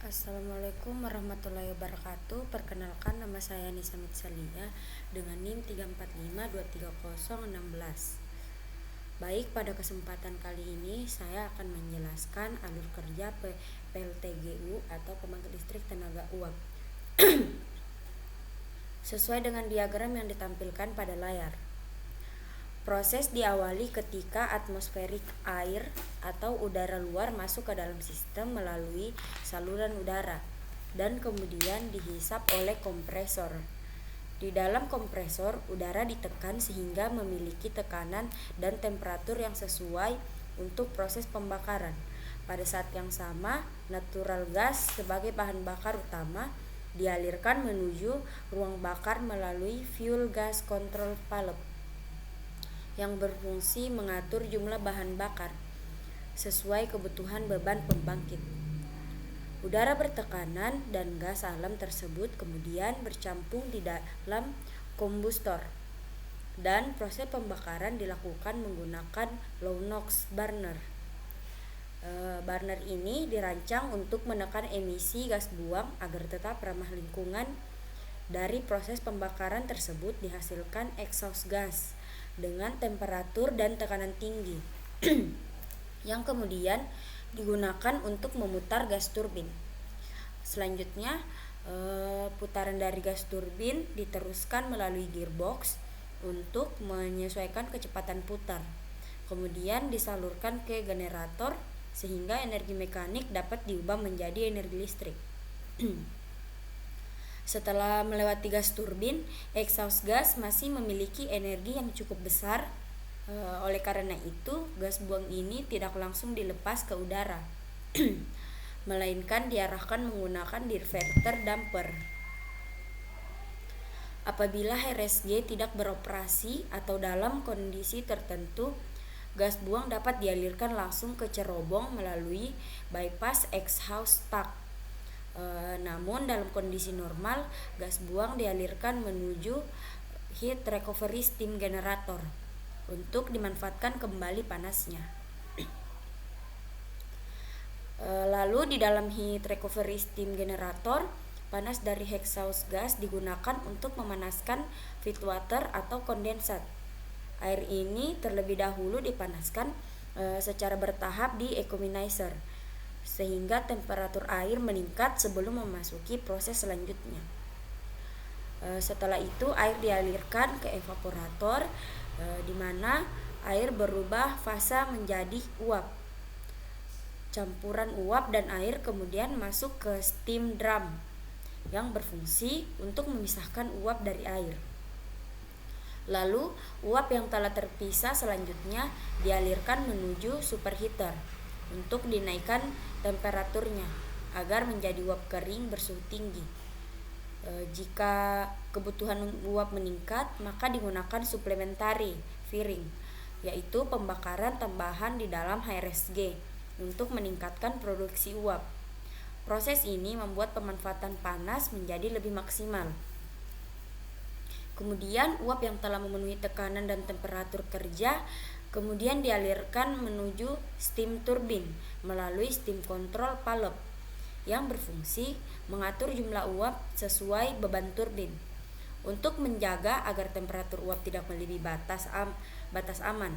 Assalamualaikum warahmatullahi wabarakatuh. Perkenalkan, nama saya Nisa Mitsalia dengan NIM 345230016. Baik, pada kesempatan kali ini saya akan menjelaskan alur kerja PLTGU atau pembangkit listrik tenaga uap sesuai dengan diagram yang ditampilkan pada layar. Proses diawali ketika atmosferik air atau udara luar masuk ke dalam sistem melalui saluran udara dan kemudian dihisap oleh kompresor. Di dalam kompresor, udara ditekan sehingga memiliki tekanan dan temperatur yang sesuai untuk proses pembakaran. Pada saat yang sama, natural gas sebagai bahan bakar utama dialirkan menuju ruang bakar melalui fuel gas control valve yang berfungsi mengatur jumlah bahan bakar sesuai kebutuhan beban pembangkit. Udara bertekanan dan gas alam tersebut kemudian bercampur di dalam kombustor dan proses pembakaran dilakukan menggunakan low NOx burner. Burner ini dirancang untuk menekan emisi gas buang agar tetap ramah lingkungan. Dari proses pembakaran tersebut dihasilkan exhaust gas dengan temperatur dan tekanan tinggi yang kemudian digunakan untuk memutar gas turbin. Selanjutnya, putaran dari gas turbin diteruskan melalui gearbox untuk menyesuaikan kecepatan putar. Kemudian disalurkan ke generator sehingga energi mekanik dapat diubah menjadi energi listrik. Setelah melewati gas turbin, exhaust gas masih memiliki energi yang cukup besar. Oleh karena itu, gas buang ini tidak langsung dilepas ke udara, melainkan diarahkan menggunakan diverter damper. Apabila HRSG tidak beroperasi atau dalam kondisi tertentu, gas buang dapat dialirkan langsung ke cerobong melalui bypass exhaust duct. Namun dalam kondisi normal, gas buang dialirkan menuju heat recovery steam generator untuk dimanfaatkan kembali panasnya. Lalu di dalam heat recovery steam generator, panas dari exhaust gas digunakan untuk memanaskan feed water atau kondensat. Air ini terlebih dahulu dipanaskan secara bertahap di economizer sehingga temperatur air meningkat sebelum memasuki proses selanjutnya. Setelah itu air dialirkan ke evaporator di mana air berubah fasa menjadi uap. Campuran uap dan air kemudian masuk ke steam drum yang berfungsi untuk memisahkan uap dari air. Lalu uap yang telah terpisah selanjutnya dialirkan menuju superheater untuk dinaikkan temperaturnya agar menjadi uap kering bersuhu tinggi. Jika kebutuhan uap meningkat, maka digunakan supplementary firing, yaitu pembakaran tambahan di dalam HRSG untuk meningkatkan produksi uap. Proses ini membuat pemanfaatan panas menjadi lebih maksimal. Kemudian uap yang telah memenuhi tekanan dan temperatur kerja kemudian dialirkan menuju steam turbin melalui steam control valve yang berfungsi mengatur jumlah uap sesuai beban turbin untuk menjaga agar temperatur uap tidak melebihi batas aman.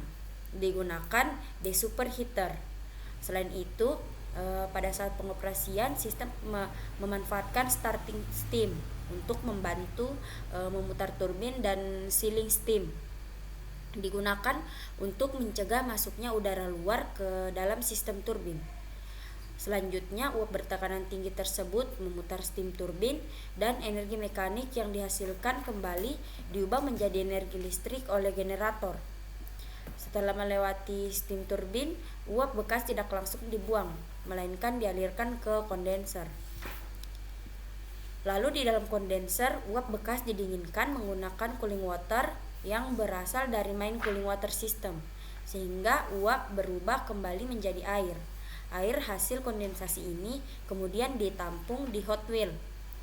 Digunakan desuperheater. Selain itu, pada saat pengoperasian sistem memanfaatkan starting steam untuk membantu memutar turbin dan sealing steam digunakan untuk mencegah masuknya udara luar ke dalam sistem turbin. Selanjutnya, uap bertekanan tinggi tersebut memutar steam turbin dan energi mekanik yang dihasilkan kembali diubah menjadi energi listrik oleh generator. Setelah melewati steam turbin, uap bekas tidak langsung dibuang, melainkan dialirkan ke kondenser. Lalu di dalam kondenser, uap bekas didinginkan menggunakan cooling water yang berasal dari main cooling water system, sehingga uap berubah kembali menjadi air. Air hasil kondensasi ini kemudian ditampung di hot wheel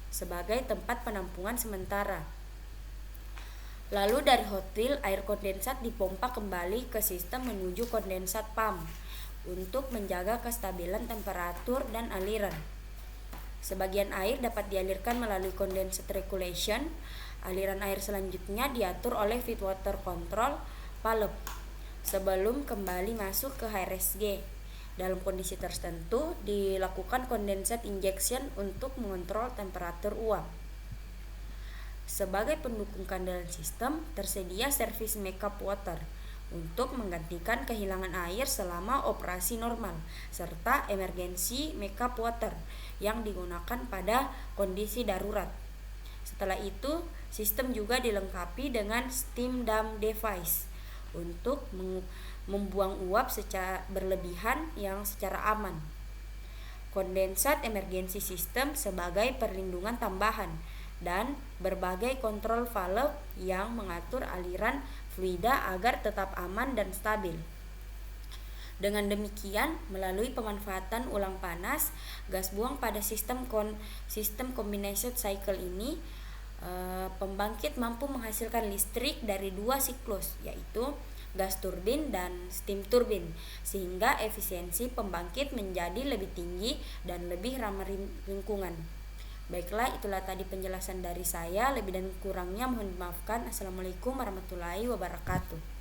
sebagai tempat penampungan sementara. Lalu dari hot wheel, air kondensat dipompa kembali ke sistem menuju kondensat pump untuk menjaga kestabilan temperatur dan aliran. Sebagian air dapat dialirkan melalui condensate regulation. Aliran air selanjutnya diatur oleh feed water control valve sebelum kembali masuk ke HRSG. Dalam kondisi tertentu dilakukan condensate injection untuk mengontrol temperatur uap. Sebagai pendukung kandalan sistem, tersedia servis makeup water untuk menggantikan kehilangan air selama operasi normal, serta emergency makeup water yang digunakan pada kondisi darurat. Setelah itu, sistem juga dilengkapi dengan steam dump device untuk membuang uap secara berlebihan yang secara aman. Condensate emergency system sebagai perlindungan tambahan dan berbagai kontrol valve yang mengatur aliran fluida agar tetap aman dan stabil. Dengan demikian, melalui pemanfaatan ulang panas gas buang pada sistem combination cycle ini, pembangkit mampu menghasilkan listrik dari dua siklus, yaitu gas turbin dan steam turbin, sehingga efisiensi pembangkit menjadi lebih tinggi dan lebih ramah lingkungan. Baiklah, itulah tadi penjelasan dari saya. Lebih dan kurangnya mohon dimaafkan. Assalamualaikum warahmatullahi wabarakatuh.